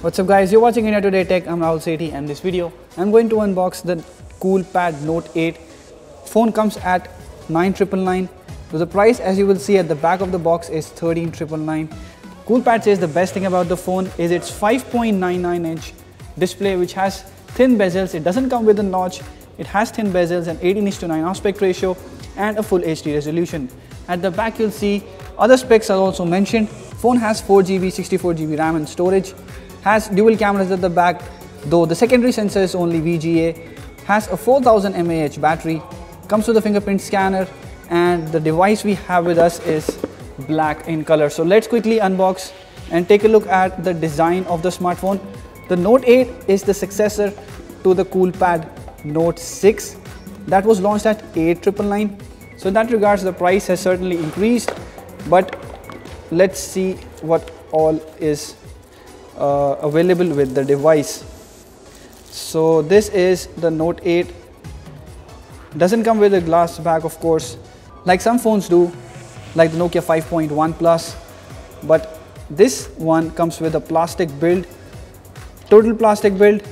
What's up guys, you're watching India Today Tech. I'm Rahul Sethi, and this video I'm going to unbox the Coolpad Note 8. Phone comes at 9,999. So the price, as you will see at the back of the box, is 13,999. Coolpad says the best thing about the phone is its 5.99-inch display, which has thin bezels. It doesn't come with a notch. It has thin bezels and 18:9 aspect ratio and a full HD resolution. At the back you'll see other specs are also mentioned. Phone has 4GB, 64GB RAM and storage. Has dual cameras at the back, though the secondary sensor is only VGA. Has a 4000 mAh battery. Comes with a fingerprint scanner, and the device we have with us is black in color. So let's quickly unbox and take a look at the design of the smartphone. The Note 8 is the successor to the Coolpad Note 6 that was launched at 8,999. So in that regards, the price has certainly increased, but let's see what all is available with the device. So this is the Note 8. Doesn't come with a glass back, of course, like some phones do, like the Nokia 5.1 Plus, but this one comes with a plastic build, total plastic build.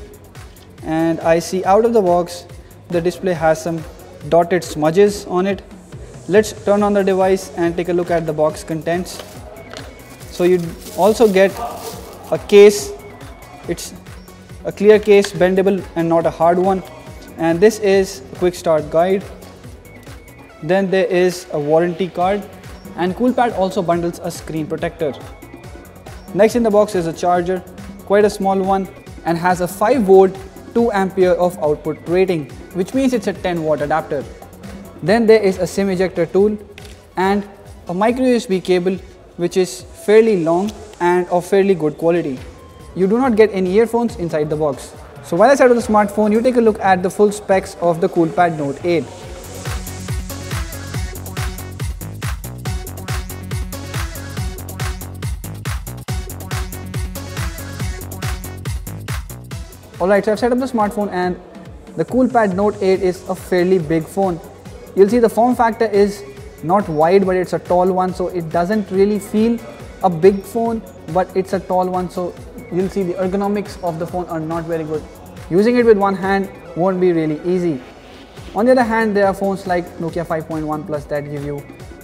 And I see out of the box the display has some dotted smudges on it. Let's turn on the device and take a look at the box contents. So you also get a case. It's a clear case, bendable and not a hard one. And this is a quick start guide. Then there is a warranty card, and Coolpad also bundles a screen protector. Next in the box is a charger, quite a small one, and has a 5V 2 ampere of output rating, which means it's a 10-watt adapter. Then there is a SIM ejector tool and a micro USB cable, which is fairly long and of fairly good quality. You do not get any earphones inside the box. So while I set up the smartphone, you take a look at the full specs of the Coolpad Note 8. Alright, so I've set up the smartphone, and the Coolpad Note 8 is a fairly big phone. You'll see the form factor is not wide, but it's a tall one, so it doesn't really feel a big phone, but it's a tall one, so you'll see the ergonomics of the phone are not very good. Using it with one hand won't be really easy. On the other hand, there are phones like Nokia 5.1 Plus that give you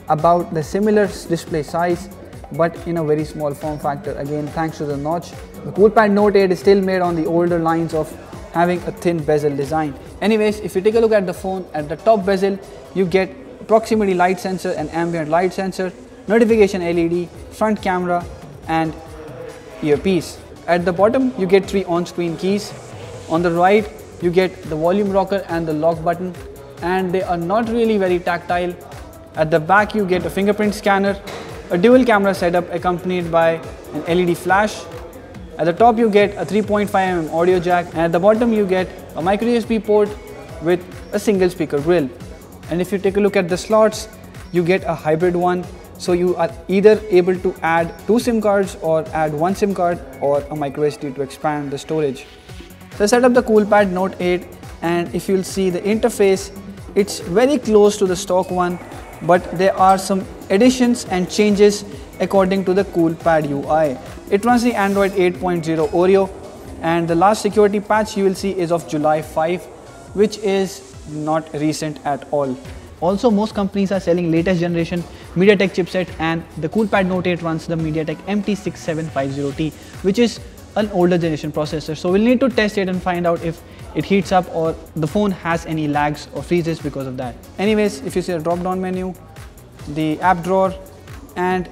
about the similar display size, but in a very small form factor, again thanks to the notch. The Coolpad Note 8 is still made on the older lines of having a thin bezel design. Anyways, if you take a look at the phone, at the top bezel you get proximity light sensor and ambient light sensor, notification LED, front camera and earpiece. At the bottom you get 3 on-screen keys. On the right you get the volume rocker and the lock button, and they are not really very tactile. At the back you get a fingerprint scanner, a dual camera setup accompanied by an LED flash. At the top you get a 3.5mm audio jack, and at the bottom you get a micro USB port with a single speaker grill. And if you take a look at the slots, you get a hybrid one, so you are either able to add 2 SIM cards or add 1 SIM card or a micro SD to expand the storage. So I set up the Coolpad Note 8, and if you'll see the interface, it's very close to the stock one, but there are some additions and changes according to the Coolpad UI. It runs the Android 8.0 Oreo, and the last security patch you will see is of July 5, which is not recent at all. Also, most companies are selling latest generation MediaTek chipset, and the Coolpad Note 8 runs the MediaTek MT6750T, which is an older generation processor. So we'll need to test it and find out if it heats up or the phone has any lags or freezes because of that. Anyways, if you see the drop down menu, the app drawer and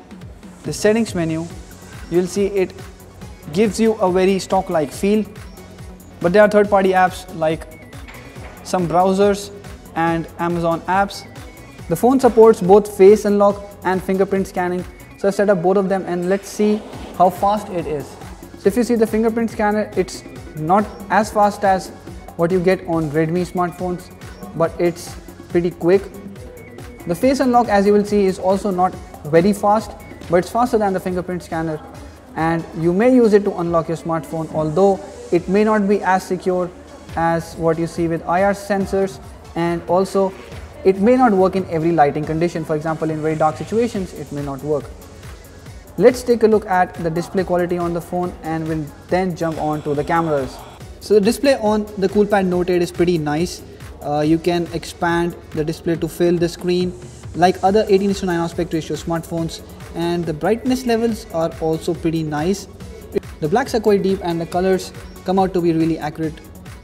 the settings menu, you'll see it gives you a very stock-like feel, but there are third-party apps like some browsers and Amazon apps. The phone supports both face unlock and fingerprint scanning, so I've set up both of them, and let's see how fast it is. So if you see the fingerprint scanner, it's not as fast as what you get on Redmi smartphones, but it's pretty quick. The face unlock, as you will see, is also not very fast, but it's faster than the fingerprint scanner, and you may use it to unlock your smartphone, although it may not be as secure as what you see with IR sensors, and also it may not work in every lighting condition. For example, in very dark situations it may not work. Let's take a look at the display quality on the phone and we'll then jump on to the cameras. So the display on the Coolpad Note 8 is pretty nice. You can expand the display to fill the screen like other 18:9 aspect ratio smartphones, and the brightness levels are also pretty nice. The blacks are quite deep and the colors come out to be really accurate.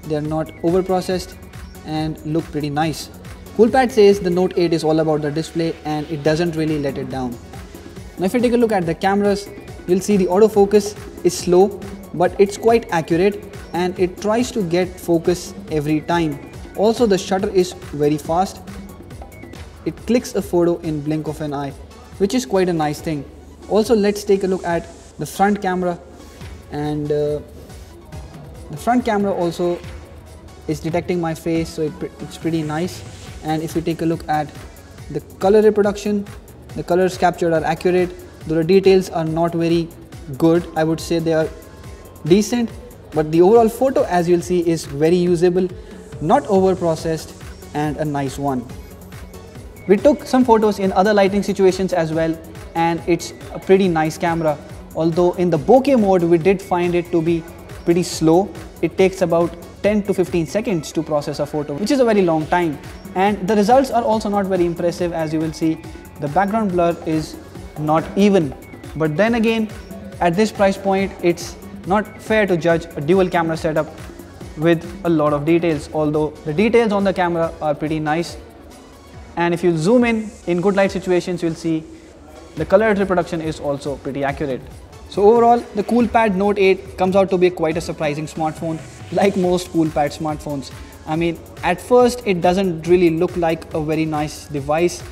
They are not over processed and look pretty nice. Coolpad says the Note 8 is all about the display and it doesn't really let it down. Now if you take a look at the cameras, you'll see the autofocus is slow, but it's quite accurate and it tries to get focus every time. Also the shutter is very fast. It clicks a photo in blink of an eye, which is quite a nice thing. Also let's take a look at the front camera, and the front camera also is detecting my face, so it's pretty nice. And if you take a look at the color reproduction, the colors captured are accurate, though the details are not very good. I would say they are decent, but the overall photo, as you'll see, is very usable, not over processed, and a nice one. We took some photos in other lighting situations as well, and it's a pretty nice camera. Although in the bokeh mode we did find it to be pretty slow. It takes about 10 to 15 seconds to process a photo, which is a very long time. And the results are also not very impressive. As you will see, the background blur is not even. But then again, at this price point, it's not fair to judge a dual camera setup with a lot of details, although the details on the camera are pretty nice. And if you zoom in good light situations, you'll see the color reproduction is also pretty accurate. So overall, the Coolpad Note 8 comes out to be quite a surprising smartphone, like most Coolpad smartphones. I mean, at first it doesn't really look like a very nice device.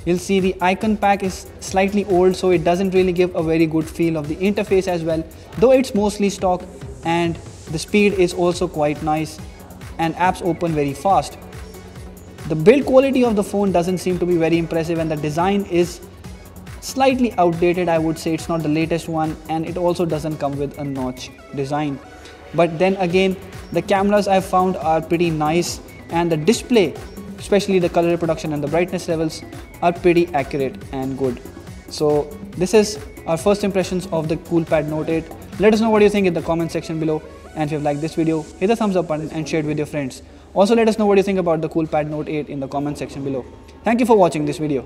You'll see the icon pack is slightly old, so it doesn't really give a very good feel of the interface as well, though it's mostly stock, and the speed is also quite nice and apps open very fast. The build quality of the phone doesn't seem to be very impressive, and the design is slightly outdated. I would say it's not the latest one, and it also doesn't come with a notch design. But then again, the cameras I've found are pretty nice, and the display, especially the color reproduction and the brightness levels, are pretty accurate and good. So this is our first impressions of the Coolpad Note 8. Let us know what you think in the comment section below, and if you've liked this video, hit the thumbs up button and share it with your friends. Also let us know what you think about the Coolpad Note 8 in the comment section below. Thank you for watching this video.